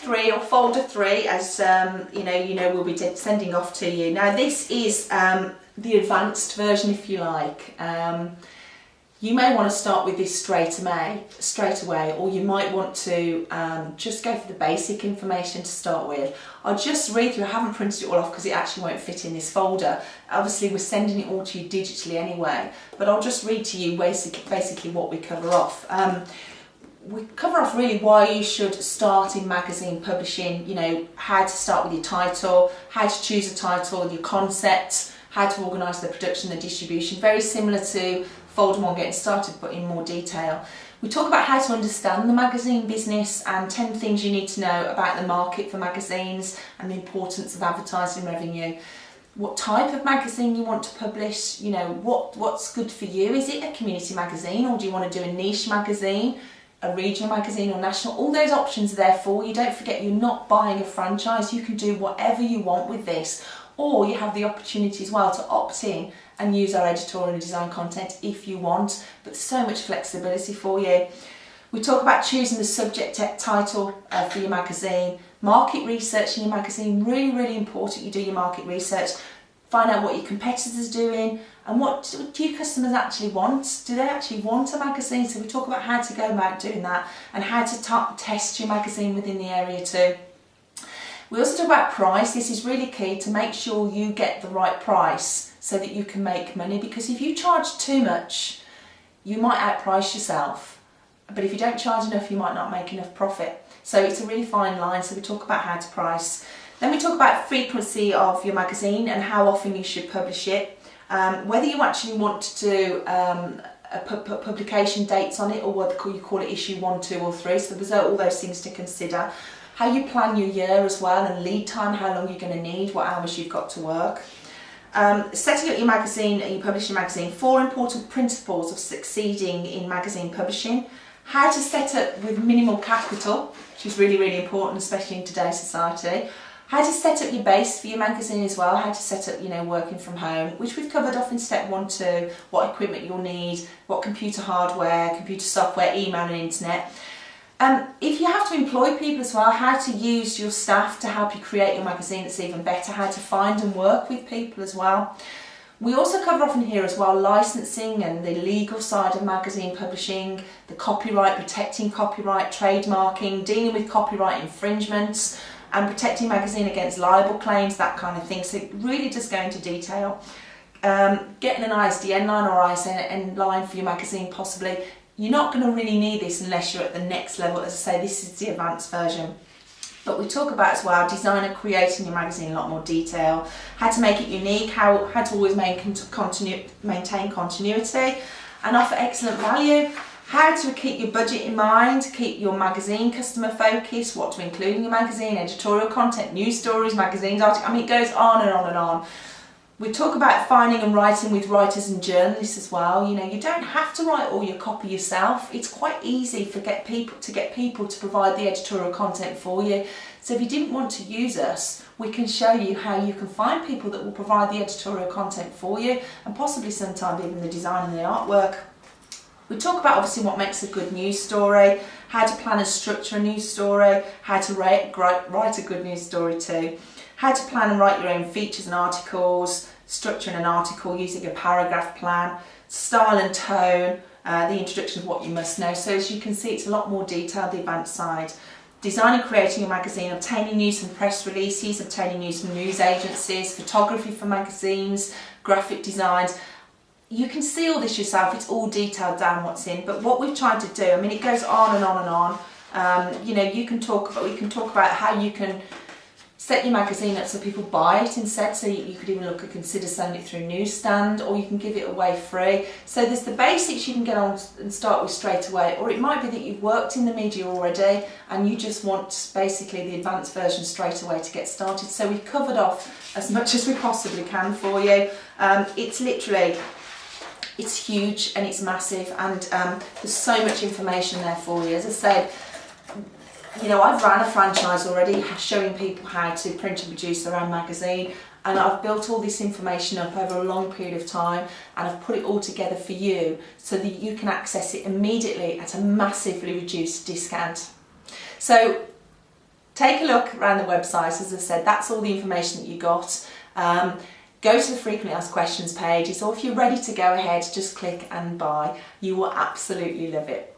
3 or folder 3, as we'll be sending off to you. Now this is the advanced version, if you like. You may want to start with this straight away, or you might want to just go for the basic information to start with. I'll just read through. I haven't printed it all off because it actually won't fit in this folder. Obviously we're sending it all to you digitally anyway, but I'll just read to you basically what we cover off. We cover off really why you should start in magazine publishing, how to start with your title, how to choose a title, your concept, how to organise the production, the distribution, very similar to folder 1 getting started but in more detail. We talk about how to understand the magazine business and 10 things you need to know about the market for magazines and the importance of advertising revenue. What type of magazine you want to publish, what's good for you. Is it a community magazine, or do you want to do a niche magazine, a regional magazine or national? All those options are there for you. Don't forget, you're not buying a franchise. You can do whatever you want with this, or you have the opportunity as well to opt in and use our editorial and design content if you want, but so much flexibility for you. We talk about choosing the subject title for your magazine, market research in your magazine, really, really important you do your market research, find out what your competitors are doing and what do your customers actually want. Do they actually want a magazine? So we talk about how to go about doing that and how to test your magazine within the area too. We also talk about price. This is really key to make sure you get the right price so that you can make money, because if you charge too much, you might outprice yourself. But if you don't charge enough, you might not make enough profit. So it's a really fine line. So we talk about how to price. Then we talk about frequency of your magazine and how often you should publish it. Whether you actually want to do publication dates on it, or whether you call it issue 1, 2 or 3. So there's all those things to consider. How you plan your year as well, and lead time, how long you're going to need, what hours you've got to work. Setting up your magazine, your publishing magazine, 4 important principles of succeeding in magazine publishing. How to set up with minimal capital, which is really, really important, especially in today's society. How to set up your base for your magazine as well, how to set up, working from home, which we've covered off in step 1, 2, what equipment you'll need, what computer hardware, computer software, email and internet. If you have to employ people as well, how to use your staff to help you create your magazine that's even better, how to find and work with people as well. We also cover off in here as well licensing and the legal side of magazine publishing, the copyright, protecting copyright, trademarking, dealing with copyright infringements and protecting magazine against libel claims, that kind of thing. So it really does go into detail. Getting an ISDN line or ISN line for your magazine possibly. You're not going to really need this unless you're at the next level. As I say, this is the advanced version. But we talk about as well design and creating your magazine in a lot more detail, how to make it unique, how to always maintain continuity and offer excellent value, how to keep your budget in mind, keep your magazine customer focused, what to include in your magazine, editorial content, news stories, magazines, articles. It goes on and on and on. We talk about finding and writing with writers and journalists as well. You don't have to write all your copy yourself. It's quite easy to get people to provide the editorial content for you. So if you didn't want to use us, we can show you how you can find people that will provide the editorial content for you, and possibly sometimes even the design and the artwork. We talk about obviously what makes a good news story, how to plan and structure a news story, how to write a good news story too. How to plan and write your own features and articles, structuring an article using a paragraph plan, style and tone, the introduction of what you must know. So as you can see, it's a lot more detailed, the advanced side. Design and creating your magazine, obtaining news from press releases, obtaining news from news agencies, photography for magazines, graphic designs. You can see all this yourself, it's all detailed down what's in, but what we've tried to do, it goes on and on and on. We can talk about how you can set your magazine up so people buy it instead, so you could even consider selling it through newsstand, or you can give it away free. So there's the basics you can get on and start with straight away, or it might be that you've worked in the media already and you just want basically the advanced version straight away to get started. So we've covered off as much as we possibly can for you. It's huge and it's massive, and there's so much information there for you. As I said, I've run a franchise already showing people how to print and produce their own magazine, and I've built all this information up over a long period of time, and I've put it all together for you so that you can access it immediately at a massively reduced discount. So take a look around the website. As I said, that's all the information that you got. Go to the frequently asked questions page, or if you're ready to go ahead, just click and buy. You will absolutely love it.